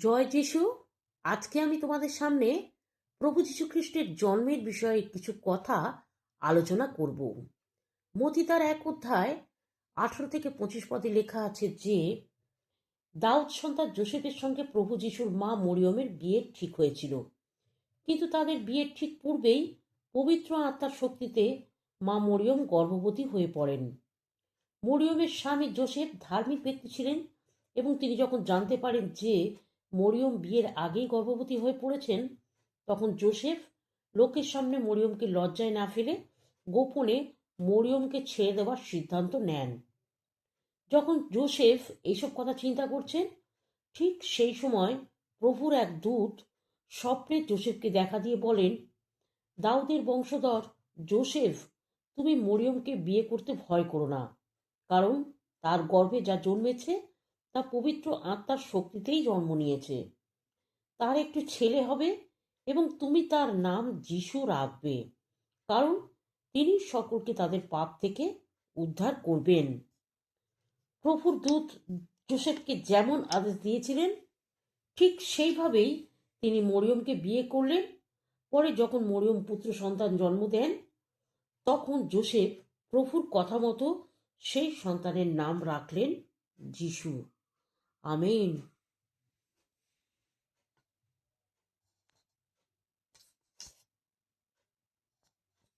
জয় যিশু। আজকে আমি তোমাদের সামনে প্রভু যীশু খ্রিস্টের জন্মের বিষয়ে কিছু কথা আলোচনা করব। মথি তার 1 অধ্যায় 18 থেকে 25 পদে লেখা আছে যে দাউদ সন্তান যোসেফের সঙ্গে প্রভু যীশুর মা মরিয়মের বিয়ে ঠিক হয়েছিল, কিন্তু তাদের বিয়ের ঠিক পূর্বেই পবিত্র আত্মার শক্তিতে মা মরিয়ম গর্ভবতী হয়ে পড়েন। মরিয়মের স্বামী যোসেফ ধার্মিক ব্যক্তি ছিলেন এবং তিনি যখন জানতে পারেন যে মরিয়ম বিয়ের আগেই গর্ভবতী হয়ে পড়েছেন, তখন যোসেফ লোকের সামনে মরিয়মকে লজ্জায় না ফেলে গোপনে মরিয়মকে ছেড়ে দেওয়ার সিদ্ধান্ত নেন। যখন যোসেফ এইসব কথা চিন্তা করছেন, ঠিক সেই সময় প্রভুর এক দূত স্বপ্নে যোসেফকে দেখা দিয়ে বলেন, দাউদের বংশধর যোসেফ, তুমি মরিয়মকে বিয়ে করতে ভয় করো না, কারণ তার গর্ভে যা জন্মেছে তা পবিত্র আত্মার শক্তিতেই জন্ম নিয়েছে। তার একটু ছেলে হবে এবং তুমি তার নাম যিশু রাখবে, কারণ তিনি সকলকে তাদের পাপ থেকে উদ্ধার করবেন। প্রভুর দূত যোসেফকে যেমন আদেশ দিয়েছিলেন ঠিক সেইভাবেই তিনি মরিয়মকে বিয়ে করলেন। পরে যখন মরিয়ম পুত্র সন্তান জন্ম দেন, তখন যোসেফ প্রভুর কথা মতো সেই সন্তানের নাম রাখলেন যিশু। আমেন।